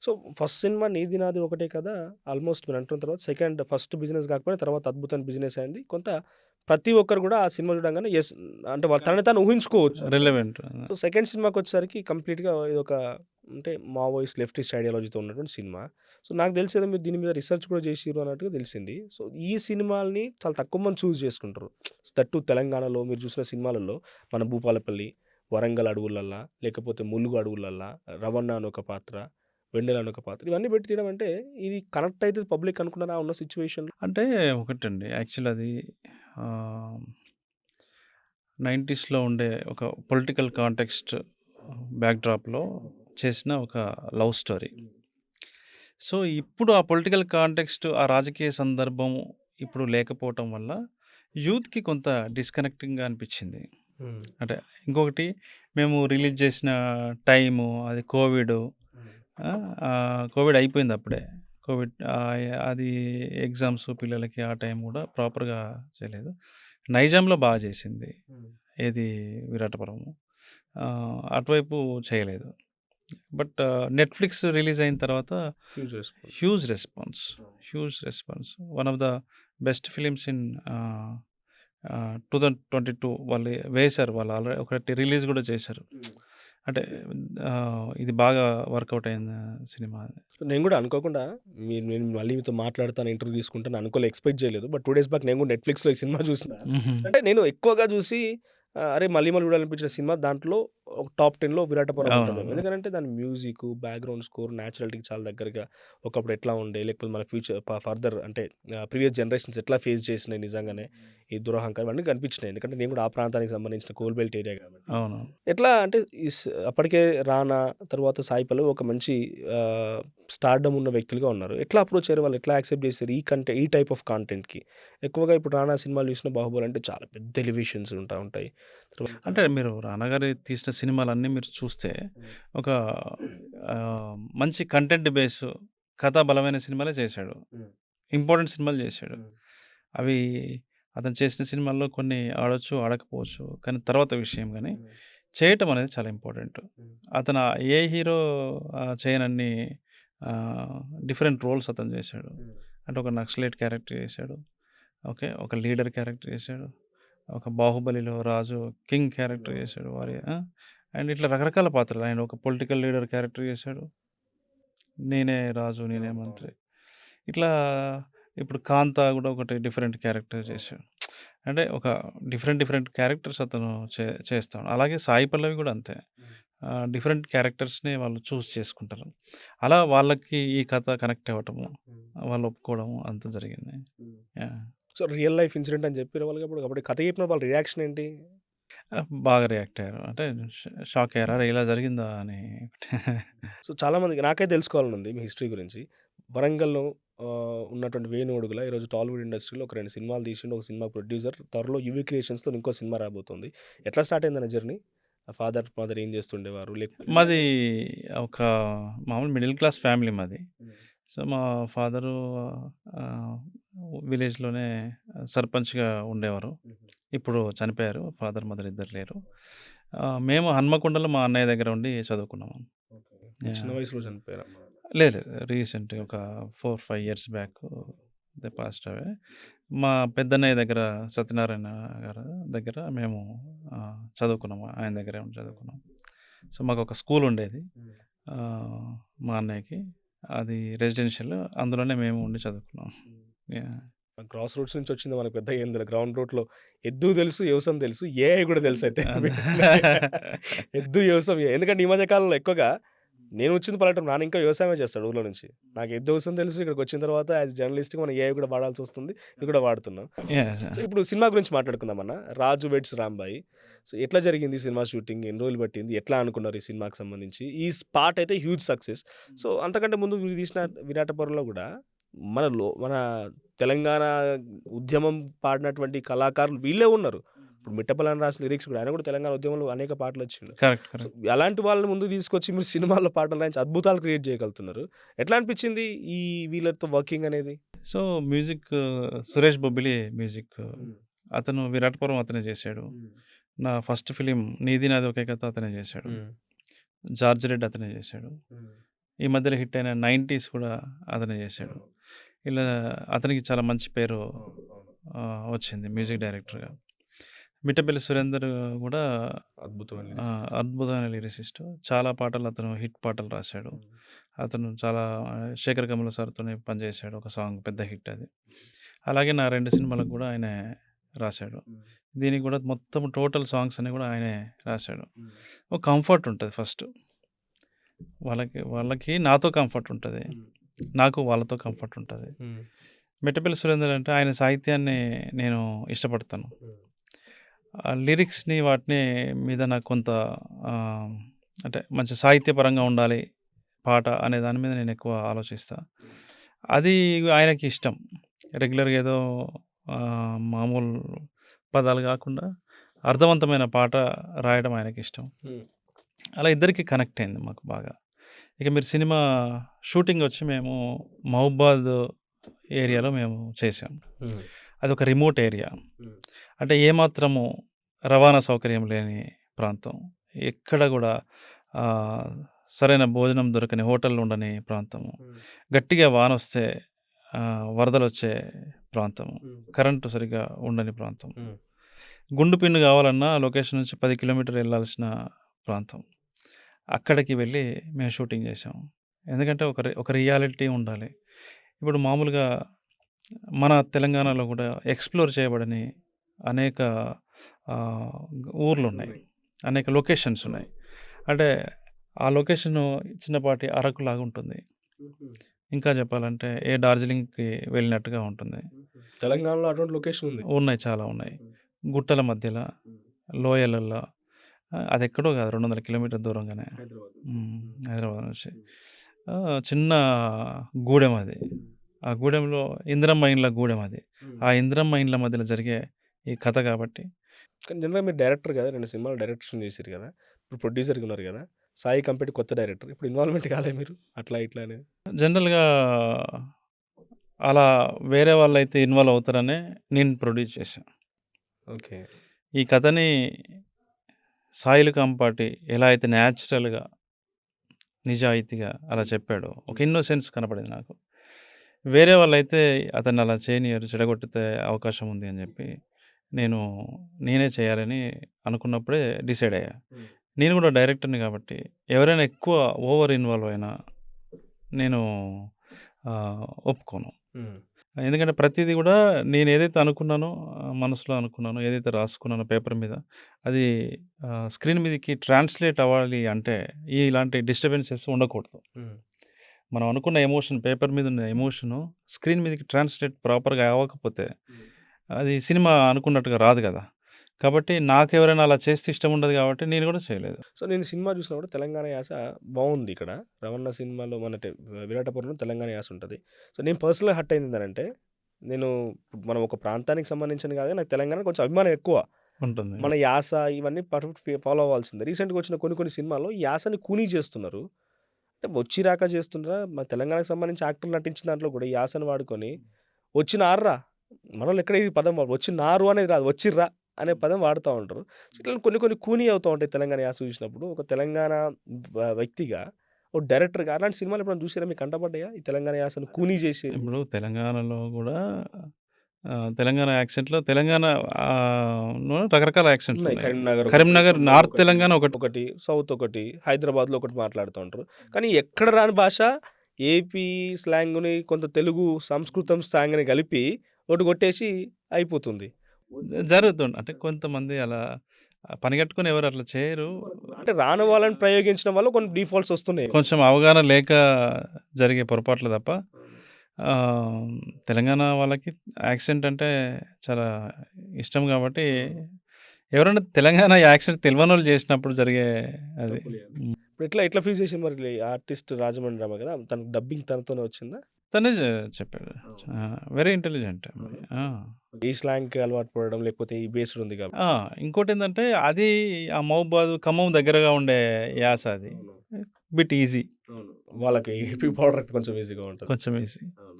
So, first cinema 'నీది నాది ఒకటే కదా!' ఆల్మోస్ట్ మీరంటున్న తర్వాత ఫస్ట్ బిజినెస్ కాకపోయినా తర్వాత అద్భుతమైన బిజినెస్ అయింది. ప్రతి ఒక్కరు గూడా ఆ సినిమా చూడంగానే యెస్ అంటే తనని తాను ఊహించుకోవచ్చు అందులో. రిలవెంట్. సో, సెకండ్ సినిమాకొచ్చేసరికి కంప్లీట్‌గా ఇదొక అంటే మావోయిస్ట్, లెఫ్టిస్ట్ ఐడియాలజీతో ఉన్నటువంటి సినిమా. సో, నాకు తెలిసి ఏదో మీరు దీని మీద రిసర్చ్ కూడా చేసిర్రు అన్నట్టుగా తెలిసింది. సో, ఈ సినిమాల్ని చాలా తక్కువ మంది చూజ్ చేసుకుంటారు. దట్ టూ తెలంగాణలో మీరు చూసిన సినిమాలలో మన 'భూపాలపల్లి', 'వరంగల్ అడవులల్లా', లేకపోతే 'ములుగు అడవులల్లా', 'రవణ' అని ఒక పాత్ర, 'వెన్నెల' అని ఒక పాత్ర. ఇవన్నీ పెట్టి తీయడం అంటే ఇది కనెక్ట్ అయితది పబ్లిక్ అనుకున్నారా ఉన్న సిట్యుయేషన్‌లో? అంటే ఒకటండి యాక్చువల్ అది ఆహ్, 90స్‌లో ఉండే ఒక పొలిటికల్ కాంటెక్స్ట్ బ్యాక్‌డ్రాప్‌లో చేసిన ఒక లవ్ స్టోరీ. సో, ఇప్పుడు ఆ పొలిటికల్ కాంటెక్స్ట్, ఆ రాజకీయ సందర్భం ఇప్పుడు లేకపోవటం వల్ల యూత్‌కి కొంత డిస్‌కనెక్టింగ్‌గా అనిపిచ్చింది. హ్మ్. అంటే ఇంకొకటి మేము రిలీజ్ చేసిన టైము అది కోవిడు. హ్మ్. కోవిడ్ అయిపోయింది అప్పుడే. అది ఎగ్జామ్స్ పిల్లలకి ఆ టైం గూడా ప్రాపర్‌గా చేయలేదు. నైజాంలో బాగా చేసింది. హ్మ్. ఏది విరాటపురము. అటువైపు చేయలేదు. బట్ నెట్‌ఫ్లిక్స్ రిలీజ్ అయిన తర్వాత హ్యూజ్ రెస్పాన్స్. Huge response. అవును. Huge response. One of the best films in 2022 వాళ్ళు వేశారు. వాళ్ళు ఆల్రెడీ ఒకటి రిలీజ్ గూడా చేశారు. హ్మ్. అంటే ఇది బాగా వర్కౌట్ అయిన సినిమా అది. నేను గూడా అనుకోకుండా నేను మళ్ళీ మీతో మాట్లాడతాను, ఇంటర్వ్యూ తీసుకుంటాను ఎక్స్‌పెక్ట్ చేయలేదు. బట్ 2 డేస్ బ్యాక్ నేను గూడా నెట్‌ఫ్లిక్స్‌లో ఈ సినిమా చూసిన. హుహు. అంటే నేను ఎక్కువగా చూసి అరే! మళ్ళీ మళ్ళీ చూడాలనిపించిన సినిమా దాంట్లో ఒక టాప్ 10లో 'విరాటపురం' ఉంటదేమో. అవునవును. ఎందుకంటే దాని మ్యూజిక్కు, బ్యాక్‌గ్రౌండ్ స్కోర్, నేచురాలిటీకి చాలా దగ్గరగా ఒకప్పుడు ఎట్లా ఉండే, లేకపోతే మన ఫ్యూచర్ ఫర్దర్ అంటే ప్రీవియస్ జనరేషన్స్ ఎట్లా ఫేస్ చేసినాయి నిజంగానే ఈ దురహంకారం ఇవన్నీ కనిపించినాయి. ఎందుకంటే నేను కూడా ఆ ప్రాంతానికి సంబంధించిన కోల్ బెల్ట్ ఏరియా కాబట్టి. అవును. ఎట్లా అంటే అప్పటికే 'రానా' తర్వాత 'సాయి పల్లవి' ఒక మంచి ఆహ్, స్టార్‌డమ్ ఉన్న వ్యక్తులుగా ఉన్నారు. ఎట్లా అప్రోచ్ అయ్యారు? వాళ్ళు ఎట్లా యాక్సెప్ట్ చేసారు? ఈ టైప్ ఆఫ్ కంటెంట్‌కి. ఎక్కువగా ఇప్పుడు 'రానా' సినిమాలు చూసిన 'బాహుబలి' అంటే చాలా పెద్ద ఎలివేషన్స్ ఉంటాయి. తర్వాత అంటే మీరు 'రానా' గారి తీసిన సినిమాలన్నీ మీరు చూస్తే హ్మ్. ఒక మంచి కంటెంట్ బేస్ కథా బలమైన సినిమాలే చేశాడు. హ్మ్. ఇంపార్టెంట్ సినిమాలు చేశాడు. హ్మ్. అవి అతను చేసిన సినిమాల్లో కొన్ని ఆడొచ్చు, ఆడకపోవచ్చు. కానీ తర్వాత విషయం గానీ, హ్మ్. చేయటం అనేది చాలా ఇంపార్టెంట్. హ్మ్. అతను ఏ హీరో చేయనన్ని ఆహ్, డిఫరెంట్ రోల్స్ అతను చేశాడు. హ్మ్. అంటే ఒక నక్సలైట్ క్యారెక్టర్ చేశాడు. ఓకే. ఒక లీడర్ క్యారెక్టర్ చేశాడు. ఒక 'బాహుబలిలో' రాజు కింగ్ క్యారెక్టర్ అవును. చేశాడు. అవును. అండ్ ఇట్లా రకరకాల పాత్రలు. ఆయన ఒక పొలిటికల్ లీడర్ క్యారెక్టర్ చేశాడు. 'నేనే రాజు నేనే అవును. అవును. మంత్రి.' ఇట్లా ఇప్పుడు 'కాంతా' గూడా ఒకటి డిఫరెంట్ క్యారెక్టర్ అవును. చేశాడు. అంటే ఒక డిఫరెంట్ క్యారెక్టర్స్ అతను చేస్తాడు. అలాగే 'సాయి పల్లవి' గూడా అంతే. హ్మ్. డిఫరెంట్ క్యారెక్టర్స్‌ని వాళ్ళు చేసుకుంటారు. అలా వాళ్ళకి ఈ కథ కనెక్ట్ అవ్వటము, హ్మ్. వాళ్ళు ఒప్పుకోవడము అంతా జరిగింది. హ్మ్. Yeah! So, real life incident అని చెప్పిర్రా వాళ్ళకప్పుడు? అప్పుడు కథ చెప్పినప్పుడు వాళ్ళ రియాక్షన్ ఏంటి? బాగా రియాక్ట్ అయ్యారు. అంటే షాక్ అయ్యారు. అరే! ఇలా జరిగిందా అని. సో, చాలామందికి నాకైతే తెలుసుకోవాలనుంది మీ హిస్టరీ గురించి. వరంగల్‌లో ఉన్నటువంటి వేణు అడుగుల ఈరోజు టాలీవుడ్ ఇండస్ట్రీలో ఒక 2 సినిమాలు తీసిండు. ఒక సినిమా ప్రొడ్యూసర్. త్వరలో యువి క్రియేషన్స్‌తోని ఇంకో సినిమా రాబోతుంది. ఎట్లా స్టార్ట్ అయిందన్న జర్నీ? ఫాదర్, మదర్ ఏం చేస్తుండేవారు? లేకపోతే మాది ఒక మామూలు మిడిల్ క్లాస్ ఫ్యామిలీ మాది. హ్మ్. సో, మా ఫాదరు ఆహ్, విలేజ్‌లోనే సర్పంచ్‌గా ఉండేవారు. హుహు. ఇప్పుడు చనిపోయారు. ఫాదర్, మదర్ ఇద్దరు లేరు. మేము హన్మకొండలో మా అన్నయ్య దగ్గర ఉండి చదువుకున్నాము. ఓకే. మీ చిన్న యాహ్! వయసులో చనిపోయారా అమ్మ, నాన్న? లేదు. రీసెంట్‌గా ఒక 4, 5 years back they passed away. మా పెద్దన్నయ్య దగ్గర సత్యనారాయణ గారి దగ్గర మేము చదువుకున్నాము. ఆయన దగ్గరే ఉండి చదువుకున్నాం. సో, మాకొక స్కూల్ ఉండేది. హ్మ్. ఆహ్, మా అన్నయ్యకి. అది రెసిడెన్షియల్. అందులోనే మేము ఉండి చదువుకున్నాం. హ్మ్. యాహ్! క్రాస్ రూట్స్ నుంచి వచ్చింది మనకు పెద్దగా ఏం తెలీదు. గ్రౌండ్ రూట్‌లో ఎద్దు తెలుసు, వ్యవసాయం తెలుసు. ఏఐ కూడా తెలుసయితే. అదే. ఎద్దు, వ్యవసాయం ఎందుకంటే ఈ మధ్య కాలంలో ఎక్కువగా నేను వచ్చింది పల్లెటూరు. నాన్న ఇంకా వ్యవసాయమే చేస్తాడు ఊర్లో నుంచి. నాకు ఎద్దు వ్యవసాయం తెలుసు. ఇక్కడికొచ్చిన తర్వాత యాస్ జర్నలిస్ట్‌గా మనం ఏఐ కూడా వాడాల్సొస్తుంది. ఇది కూడా వాడుతున్నాం. యాహ్! సో, ఇప్పుడు సినిమా గురించి మాట్లాడుకుందామన్న. 'రాజు వెడ్స్ రాంబాయి.' సో, ఎట్లా జరిగింది సినిమా షూటింగ్? ఎన్ని రోజులు పట్టింది? ఎట్లా అనుకున్నారు ఈ సినిమాకి సంబంధించి? ఈ స్పాట్ అయితే హ్యూజ్ సక్సెస్. సో, అంతకంటే ముందు మీరు తీసిన 'విరాటపురంలో' కూడా మన తెలంగాణ ఉద్యమం పాడినటువంటి కళాకారులు వీళ్ళే ఉన్నారు. ఇప్పుడు 'మిట్టపల్లి' రాసిన లిరిక్స్ కూడా ఆయన కూడా తెలంగాణ ఉద్యమంలో అనేక పాటలొచ్చిండు. కరెక్ట్. So, correct. అలాంటి వాళ్ళని ముందుకు తీసుకొచ్చి మీరు సినిమాల్లో పాటలు రాయించి అద్భుతాలు క్రియేట్ చేయగలుగుతున్నారు. ఎట్లా అనిపించింది ఈ వీళ్ళతో వర్కింగ్ అనేది? So, music Suresh Bobbili music. హ్మ్. అతను 'విరాటపురం' అతనే చేశాడు. హ్మ్. నా ఫస్ట్ ఫిల్మ్ 'నీది నాది ఒకే కథ' అతనే చేశాడు. హ్మ్. 'జార్జ్ రెడ్' అతనే చేశాడు. హ్మ్. ఈ మధ్యలో హిట్ అయిన 90s కూడా అతనే చేశాడు. ఇలా అతనికి చాలా మంచి పేరు వచ్చింది మ్యూజిక్ డైరెక్టర్‌గా. మిట్టపల్లి సురేందర్ కూడా అద్భుతమైన లిరిసిస్ట్. అద్భుతమైన లిరిసిస్ట్. చాలా పాటలు అతను హిట్ పాటలు రాశాడు. అతను చాలా శేఖర్ కమల సార్‌తోని పనిచేశాడు. ఒక సాంగ్ పెద్ద హిట్ అది. అలాగే నా 2 సినిమాలకు కూడా ఆయనే రాశాడు. దీనికి కూడా మొత్తం టోటల్ సాంగ్స్ అన్నీ కూడా ఆయనే రాశాడు. ఒక కంఫర్ట్ ఉంటది ఫస్ట్. వాళ్ళకి నాతో కంఫర్ట్ ఉంటది. నాకు వాళ్ళతో కంఫర్ట్ ఉంటది. మిట్టపల్లి సురేందర్ అంటే ఆయన సాహిత్యాన్ని నేను ఇష్టపడతాను. లిరిక్స్‌ని వాటిని మీద నాకు కొంత అంటే మంచి సాహిత్యపరంగా ఉండాలి పాట అనే దాని మీద నేను ఎక్కువ ఆలోచిస్తా. అది ఆయనకి ఇష్టం. రెగ్యులర్‌గా ఏదో మామూలు పదాలు కాకుండా అర్థవంతమైన పాట రాయడం ఆయనకిష్టం. అలా ఇద్దరికీ కనెక్ట్ అయింది మాకు బాగా. ఇక మీరు సినిమా షూటింగ్ వచ్చి మేము మహబూబాద్ ఏరియాలో మేము చేసాం. అదొక రిమోట్ ఏరియా. అంటే ఏమాత్రము రవాణా సౌకర్యం లేని ప్రాంతం. ఎక్కడ కూడా సరైన భోజనం దొరకని హోటళ్ళు ఉండని ప్రాంతము. గట్టిగా వానొస్తే వరదలొచ్చే ప్రాంతము. కరెంటు సరిగ్గా ఉండని ప్రాంతం. గుండు పిన్ను కావాలన్నా లొకేషన్ నుంచి 10 కిలోమీటర్లు వెళ్ళాల్సిన ప్రాంతం. అక్కడికి వెళ్ళి మేము షూటింగ్ చేసాం. ఎందుకంటే ఒక రియాలిటీ ఉండాలి. ఇప్పుడు మామూలుగా మన తెలంగాణలో కూడా ఎక్స్‌ప్లోర్ చేయబడని అనేక ఊర్లున్నాయి. అనేక లొకేషన్స్ ఉన్నాయి. అంటే ఆ లొకేషను చిన్నపాటి అరకులాగా ఉంటుంది. ఇంకా చెప్పాలంటే డార్జిలింగ్‌కి వెళ్ళినట్టుగా ఉంటుంది. తెలంగాణలో అటువంటి లొకేషన్ ఉంది. ఉన్నాయి. చాలా ఉన్నాయి. గుట్టల మధ్యల, లోయలల్లో అదెక్కడో కాదు 200 కిలోమీటర్ల దూరంగానే. హైదరాబాద్ నుంచి. చిన్న గూడెం అది. ఆ గూడెంలో ఇందిరమ్మ ఇండ్ల గూడెం అది. ఆ ఇందిరమ్మ ఇండ్ల మధ్యలో జరిగే ఈ కథ కాబట్టి. కానీ జనరల్‌గా మీరు డైరెక్టర్ కదా! 2 సినిమాలు డైరెక్షన్ చేసిర్రు కదా! ఇప్పుడు ప్రొడ్యూసర్‌గా ఉన్నారు కదా! సాయి కంపేట్ కొత్త డైరెక్టర్. ఇప్పుడు ఇన్వాల్వ్‌మెంట్ కాలే మీరు? అట్లా ఇట్లా అనేది. జనరల్‌గా అలా వేరే వాళ్ళైతే ఇన్వాల్వ్ అవుతారనే నేను ప్రొడ్యూస్ చేశా. ఓకే. ఈ కథని సాయిలు కంపాటి ఎలా అయితే న్యాచురల్‌గా, నిజాయితీగా అలా చెప్పాడో, ఒక ఇన్నోసెన్స్ కనపడింది నాకు. వేరే వాళ్ళైతే అతన్ని అలా చేయనియరు, చెడగొట్టితే అవకాశం ఉంది అని చెప్పి నేనే చేయాలని అనుకున్నప్పుడే డిసైడ్ అయ్యా. నేను కూడా డైరెక్టర్‌ని కాబట్టి ఎవరైనా ఎక్కువ ఓవర్ ఇన్వాల్వ్ అయినా నేను ఒప్పుకోను. ఎందుకంటే ప్రతీది కూడా నేను ఏదైతే అనుకున్నానో, మనసులో అనుకున్నానో, ఏదైతే రాసుకున్నానో పేపర్ మీద అది స్క్రీన్ మీదకి ట్రాన్స్లేట్ అవ్వాలి అంటే ఇలాంటి డిస్టర్బెన్సెస్ ఉండకూడదు. మనం అనుకున్న ఎమోషన్ పేపర్ మీద ఉన్న ఎమోషను స్క్రీన్ మీదకి ట్రాన్స్లేట్ ప్రాపర్‌గా అవ్వకపోతే అది సినిమా అనుకున్నట్టుగా రాదు కదా! కాబట్టి నాకెవరైనా అలా చేస్తే ఇష్టం ఉండదు కాబట్టి నేను కూడా చేయలేదు. సో, నేను సినిమా చూసినప్పుడు తెలంగాణ యాస బావుంది ఇక్కడ. 'రవణ' సినిమాలో మనటే 'విరాటపురంలో' తెలంగాణ యాస ఉంటది. సో, నేను పర్సనల్‌గా హర్ట్ అయింది ఏంటంటే, నేను మనం ఒక ప్రాంతానికి సంబంధించింది కాదు, నాకు తెలంగాణ కొంచెం అభిమానం ఎక్కువ. ఉంటుంది. మన యాస ఇవన్నీ పర్ఫెక్ట్ ఫాలో అవ్వాల్సిందే. రీసెంట్‌గా వచ్చిన కొన్ని సినిమాల్లో యాసని కూనీ చేస్తున్నారు. అంటే వచ్చి రాక చేస్తుండ్రా, మన తెలంగాణకు సంబంధించి యాక్టర్లు నటించిన దాంట్లో కూడా ఈ యాసని వాడుకొని వచ్చినార్రా, మనోళ్ళు ఎక్కడ ఈ పదం వచ్చినారు అనేది రాదు, వచ్చిర్రా అనే పదం వాడుతూ ఉంటారు. ఇట్లా కొన్ని కూనీ అవుతూ ఉంటాయి తెలంగాణ యాస చూసినప్పుడు. ఒక తెలంగాణ వ్యక్తిగా, ఒక డైరెక్టర్‌గా అలాంటి సినిమాలు ఎప్పుడైనా చూసారా? మీకు కంటపడ్డాయా? ఈ తెలంగాణ యాసను కూనీ చేసి. ఇప్పుడు తెలంగాణలో కూడా తెలంగాణ యాక్సెంట్‌లో తెలంగాణ లో రకరకాల యాక్సెంట్స్ ఉన్నాయి. ఉన్నాయి. కరీంనగర్ నార్త్ తెలంగాణ ఒకటి, సౌత్ ఒకటి, హైదరాబాద్‌లో ఒకటి మాట్లాడుతూ ఉంటారు. కానీ ఎక్కడ రాని భాష ఏపీ స్లాంగ్‌ని కొంత తెలుగు సంస్కృతం స్లాంగ్‌ని కలిపి ఒకటి కొట్టేసి అయిపోతుంది. జరుగుతుంది. అంటే కొంతమంది అలా పనిగట్టుకొని ఎవరు అట్లా చేయరు. అంటే రాని వాళ్ళని ప్రయోగించడం వల్ల కొన్ని డిఫాల్ట్స్ వస్తున్నాయి. కొంచెం అవగాహన లేక జరిగే పొరపాట్లు తప్ప తెలంగాణ వాళ్ళకి యాక్సెంట్ అంటే చాలా ఇష్టం కాబట్టి ఎవరైనా తెలంగాణ యాక్సెంట్ తెలవనోళ్ళు చేసినప్పుడు జరిగే అది. ఇప్పుడు ఎట్లా ఫీల్ చేసింది మరి ఆర్టిస్ట్ రాజమండ్రి రామ కదా! తనకు డబ్బింగ్ తనతోనే వచ్చిందా? తనే చెప్పాడు. Very intelligent. ఈ స్లాంగ్‌కి అలవాటు పడడం లేకపోతే ఈ బేస్డ్ ఉంది కాబట్టి. ఇంకోటేందంటే అది ఆ మహబూబాద్, ఖమ్మం దగ్గరగా ఉండే యాస అది. Bit easy. వాళ్ళకి ఏపీ బార్డర్ కొంచెం ఈజీగా ఉంటుంది. కొంచెం ఈజీ.